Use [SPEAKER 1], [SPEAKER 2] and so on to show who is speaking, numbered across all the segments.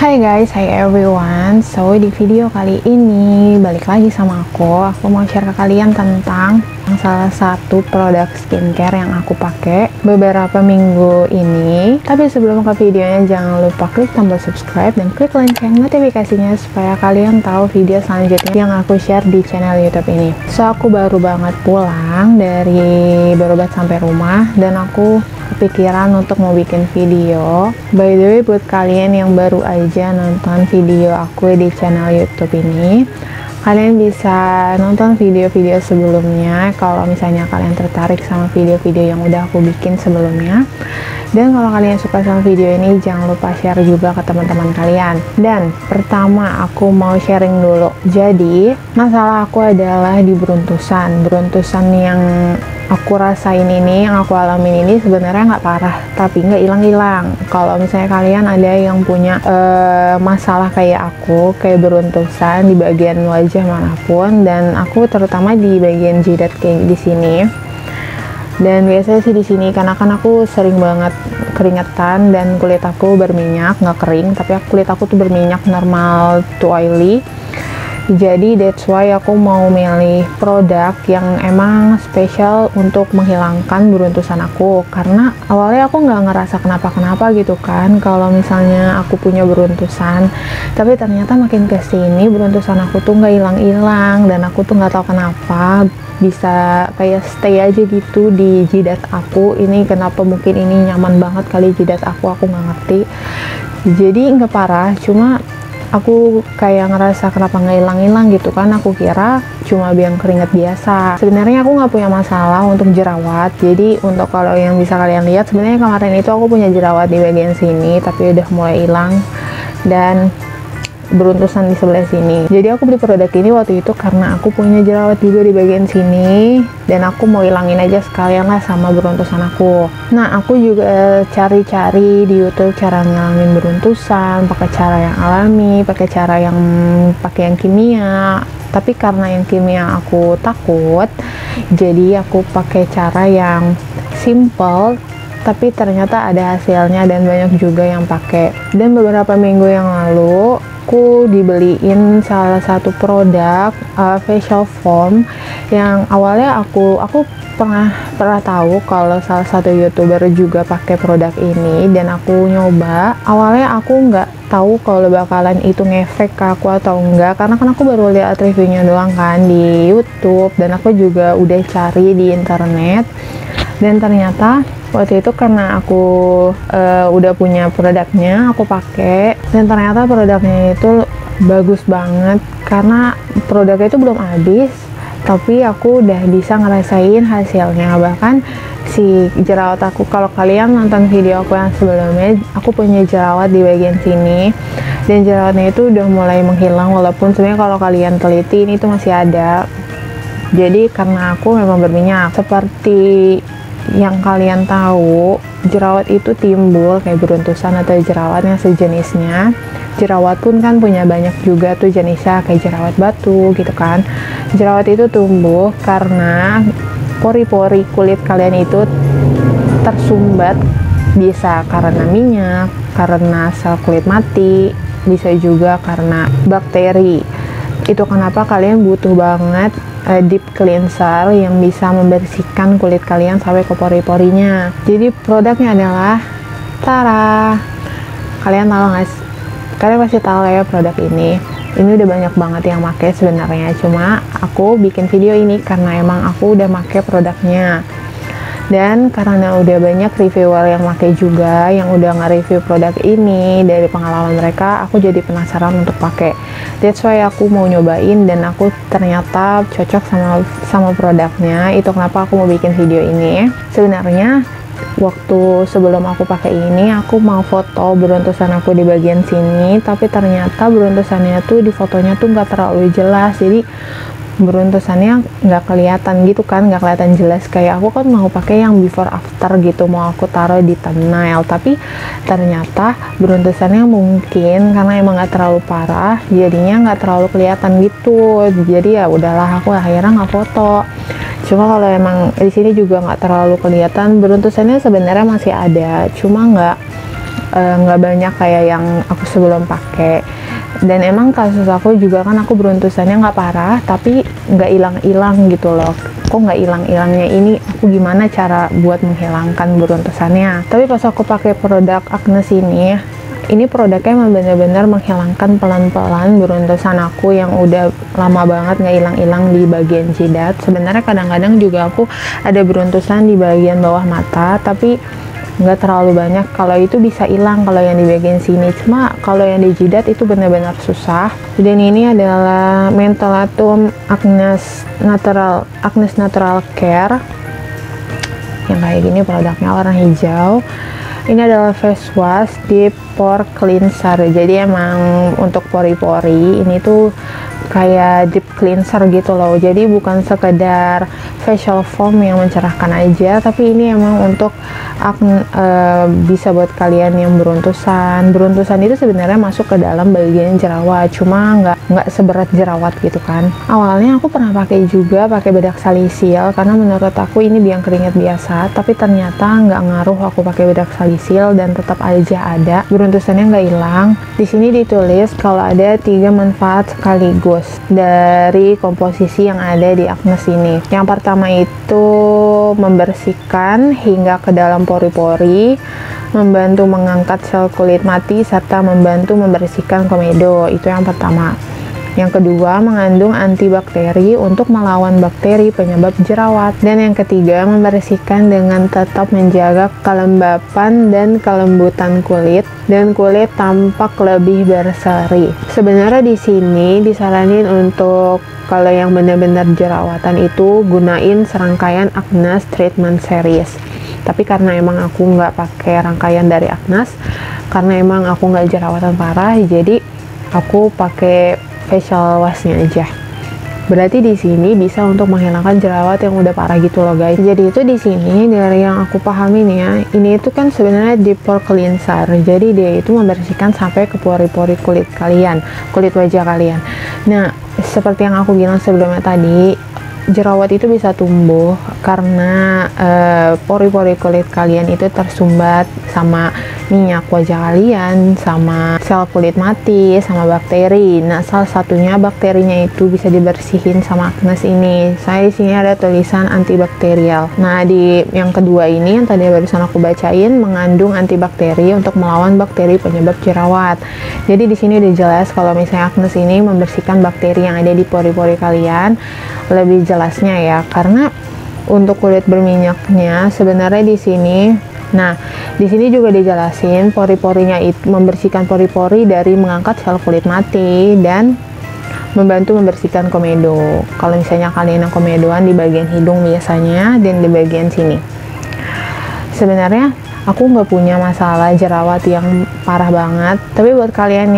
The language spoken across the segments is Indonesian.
[SPEAKER 1] Hai guys, hi everyone. So di video kali ini balik lagi sama aku mau share ke kalian tentang salah satu produk skincare yang aku pakai beberapa minggu ini. Tapi sebelum ke videonya, jangan lupa klik tombol subscribe dan klik lonceng notifikasinya supaya kalian tahu video selanjutnya yang aku share di channel YouTube ini. So aku baru banget pulang dari berobat sampai rumah dan aku kepikiran untuk mau bikin video. By the way, buat kalian yang baru aja nonton video aku di channel YouTube ini, kalian bisa nonton video-video sebelumnya kalau misalnya kalian tertarik sama video-video yang udah aku bikin sebelumnya. Dan kalau kalian suka sama video ini, jangan lupa share juga ke teman-teman kalian. Dan pertama aku mau sharing dulu. Jadi masalah aku adalah di beruntusan yang aku rasain ini, yang aku alamin ini sebenarnya nggak parah, tapi nggak hilang-hilang. Kalau misalnya kalian ada yang punya masalah kayak aku, kayak beruntusan di bagian wajah manapun, dan aku terutama di bagian jidat kayak di sini. Dan biasanya sih di sini karena kan aku sering banget keringetan dan kulit aku berminyak, nggak kering, tapi kulit aku tuh berminyak normal to oily. Jadi that's why aku mau milih produk yang emang spesial untuk menghilangkan beruntusan aku, karena awalnya aku nggak ngerasa kenapa-kenapa gitu kan kalau misalnya aku punya beruntusan, tapi ternyata makin kesini beruntusan aku tuh nggak hilang-hilang, dan aku tuh nggak tahu kenapa bisa kayak stay aja gitu di jidat aku ini. Kenapa, mungkin ini nyaman banget kali jidat aku nggak ngerti. Jadi nggak parah, cuma aku kayak ngerasa kenapa nggak hilang-hilang gitu kan. Aku kira cuma biang keringat biasa. Sebenarnya aku nggak punya masalah untuk jerawat. Jadi untuk kalau yang bisa kalian lihat, sebenarnya kemarin itu aku punya jerawat di bagian sini, tapi udah mulai hilang, dan beruntusan di sebelah sini. Jadi aku beli produk ini waktu itu karena aku punya jerawat juga di bagian sini, dan aku mau hilangin aja sekalian lah sama beruntusan aku. Nah, aku juga cari-cari di YouTube cara ngilangin beruntusan, pakai cara yang alami, pakai cara yang kimia. Tapi karena yang kimia aku takut, jadi aku pakai cara yang simple, tapi ternyata ada hasilnya dan banyak juga yang pakai. Dan beberapa minggu yang lalu aku dibeliin salah satu produk facial foam yang awalnya aku pernah tahu kalau salah satu YouTuber juga pakai produk ini, dan aku nyoba. Awalnya aku nggak tahu kalau bakalan itu ngefek ke aku atau enggak, karena kan aku baru lihat reviewnya doang kan di YouTube, dan aku juga udah cari di internet. Dan ternyata waktu itu karena aku udah punya produknya, aku pakai, dan ternyata produknya itu bagus banget. Karena produknya itu belum habis, tapi aku udah bisa ngerasain hasilnya. Bahkan si jerawat aku, kalau kalian nonton video aku yang sebelumnya, aku punya jerawat di bagian sini, dan jerawatnya itu udah mulai menghilang, walaupun sebenarnya kalau kalian teliti ini tuh masih ada. Jadi karena aku memang berminyak, seperti yang kalian tahu, jerawat itu timbul kayak beruntusan atau jerawat yang sejenisnya. Jerawat pun kan punya banyak juga tuh jenisnya, kayak jerawat batu gitu kan. Jerawat itu tumbuh karena pori-pori kulit kalian itu tersumbat, bisa karena minyak, karena sel kulit mati, bisa juga karena bakteri. Itu kenapa kalian butuh banget deep cleanser yang bisa membersihkan kulit kalian sampai ke pori-porinya. Jadi produknya adalah Tara. Kalian tahu nggak? Kalian pasti tahu ya produk ini. Ini udah banyak banget yang pakai sebenarnya. Cuma aku bikin video ini karena emang aku udah pakai produknya. Dan karena udah banyak reviewer yang pakai juga, yang udah nge-review produk ini, dari pengalaman mereka, aku jadi penasaran untuk pakai. That's why aku mau nyobain, dan aku ternyata cocok sama produknya. Itu kenapa aku mau bikin video ini. Sebenarnya waktu sebelum aku pakai ini, aku mau foto beruntusan aku di bagian sini, tapi ternyata beruntusannya tuh di fotonya tuh nggak terlalu jelas. Jadi beruntusannya nggak kelihatan gitu kan, nggak kelihatan jelas. Kayak aku kan mau pakai yang before after gitu, mau aku taruh di thumbnail, tapi ternyata beruntusannya mungkin karena emang nggak terlalu parah, jadinya nggak terlalu kelihatan gitu. Jadi ya udahlah, aku akhirnya nggak foto. Cuma kalau emang di sini juga nggak terlalu kelihatan beruntusannya, sebenarnya masih ada, cuma nggak nggak banyak kayak yang aku sebelum pakai. Dan emang kasus aku juga kan aku beruntusannya nggak parah, tapi nggak hilang-hilang gitu loh. Kok nggak hilang-hilangnya ini, aku gimana cara buat menghilangkan beruntusannya. Tapi pas aku pakai produk Agnes ini produknya emang bener-bener menghilangkan pelan-pelan beruntusan aku yang udah lama banget nggak hilang-hilang di bagian jidat. Sebenarnya kadang-kadang juga aku ada beruntusan di bagian bawah mata, tapi nggak terlalu banyak. Kalau itu bisa hilang kalau yang di bagian sini, cuma kalau yang di jidat itu benar-benar susah. Dan ini adalah Mentholatum Agnes Natural Care yang kayak gini, produknya warna hijau. Ini adalah face wash deep pore cleanser, jadi emang untuk pori-pori. Ini tuh kayak deep cleanser gitu loh, jadi bukan sekedar facial foam yang mencerahkan aja, tapi ini emang untuk bisa buat kalian yang beruntusan itu sebenarnya masuk ke dalam bagian jerawat, cuma nggak seberat jerawat gitu kan. Awalnya aku pernah pakai bedak salisil karena menurut aku ini biang keringat biasa, tapi ternyata nggak ngaruh aku pakai bedak salisil dan tetap aja ada beruntusannya, nggak hilang. Di sini ditulis kalau ada 3 manfaat sekaligus dari komposisi yang ada di Agnes ini. Yang pertama itu membersihkan hingga ke dalam pori-pori, membantu mengangkat sel kulit mati, serta membantu membersihkan komedo. Itu yang pertama. Yang kedua, mengandung antibakteri untuk melawan bakteri penyebab jerawat. Dan yang ketiga, membersihkan dengan tetap menjaga kelembapan dan kelembutan kulit, dan kulit tampak lebih berseri. Sebenarnya di sini disaranin untuk kalau yang benar-benar jerawatan itu gunain serangkaian Agnes Treatment Series. Tapi karena emang aku nggak pakai rangkaian dari Agnes, karena emang aku nggak jerawatan parah, jadi aku pakai facial washnya aja. Berarti di sini bisa untuk menghilangkan jerawat yang udah parah gitu loh guys. Jadi itu di sini dari yang aku pahami nih ya, ini itu kan sebenarnya deep pore cleanser. Jadi dia itu membersihkan sampai ke pori-pori kulit wajah kalian. Nah, seperti yang aku bilang sebelumnya tadi, jerawat itu bisa tumbuh karena pori-pori kulit kalian itu tersumbat sama minyak wajah kalian, sama sel kulit mati, sama bakteri. Nah, salah satunya bakterinya itu bisa dibersihin sama Agnes ini. Saya di sini ada tulisan antibakterial. Nah, di yang kedua ini yang tadi barusan aku bacain, mengandung antibakteri untuk melawan bakteri penyebab jerawat. Jadi di sini udah jelas kalau misalnya Agnes ini membersihkan bakteri yang ada di pori-pori kalian. Lebih jelasnya ya, karena untuk kulit berminyaknya sebenarnya di sini. Nah, di sini juga dijelasin pori-porinya itu membersihkan pori-pori dari mengangkat sel kulit mati dan membantu membersihkan komedo. Kalau misalnya kalian yang komedoan di bagian hidung biasanya dan di bagian sini. Sebenarnya aku nggak punya masalah jerawat yang parah banget, tapi buat kalian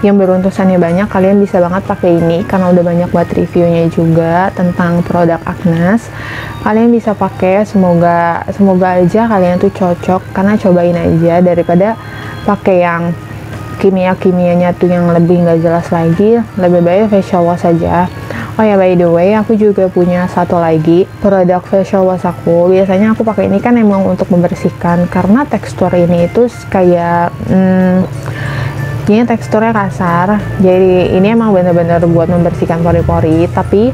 [SPEAKER 1] yang beruntusannya banyak, kalian bisa banget pakai ini karena udah banyak buat reviewnya juga tentang produk Agnes. Kalian bisa pakai, semoga aja kalian tuh cocok, karena cobain aja daripada pakai yang kimia-kimianya tuh yang lebih nggak jelas lagi. Lebih baik facial wash aja. Oh ya, by the way, aku juga punya satu lagi produk facial wash aku. Biasanya aku pakai ini kan emang untuk membersihkan, karena tekstur ini itu kayak ini teksturnya kasar. Jadi ini emang bener-bener buat membersihkan pori-pori. Tapi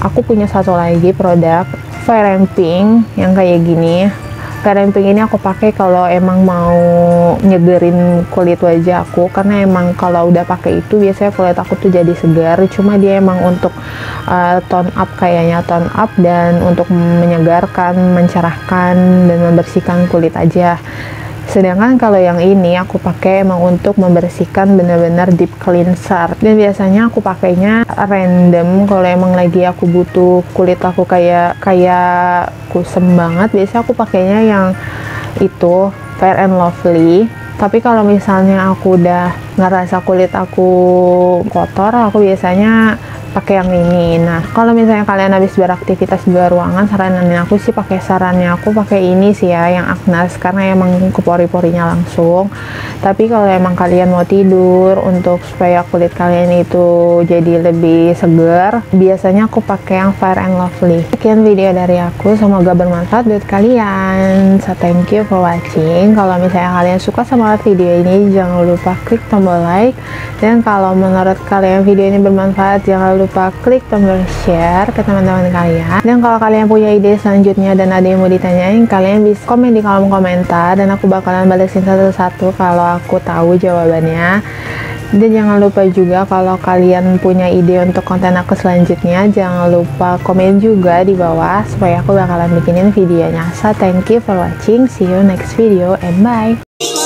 [SPEAKER 1] aku punya satu lagi produk Fair and Pink yang kayak gini. Fair and Pink ini aku pakai kalau emang mau nyegerin kulit wajah aku, karena emang kalau udah pakai itu biasanya kulit aku tuh jadi segar. Cuma dia emang untuk tone up, kayaknya tone up, dan untuk menyegarkan, mencerahkan, dan membersihkan kulit aja. Sedangkan kalau yang ini aku pakai emang untuk membersihkan, bener-bener deep cleanser. Dan biasanya aku pakainya random kalau emang lagi aku butuh kulit aku kayak kusem banget. Biasanya aku pakainya yang itu Fair and Lovely. Tapi kalau misalnya aku udah ngerasa kulit aku kotor, aku biasanya pakai yang ini. Nah, kalau misalnya kalian habis beraktivitas di luar ruangan, sarannya aku pakai ini sih ya, yang Agnes, karena emang ke pori-porinya langsung. Tapi kalau emang kalian mau tidur untuk supaya kulit kalian itu jadi lebih segar, biasanya aku pakai yang Fair and Lovely. Sekian video dari aku, semoga bermanfaat buat kalian. So thank you for watching. Kalau misalnya kalian suka sama video ini, jangan lupa klik tombol like, dan kalau menurut kalian video ini bermanfaat, jangan lupa klik tombol share ke teman-teman kalian. Dan kalau kalian punya ide selanjutnya dan ada yang mau ditanyain, kalian bisa komen di kolom komentar dan aku bakalan balesin satu-satu kalau aku tahu jawabannya. Dan jangan lupa juga kalau kalian punya ide untuk konten aku selanjutnya, jangan lupa komen juga di bawah supaya aku bakalan bikinin videonya. So thank you for watching, see you next video and bye.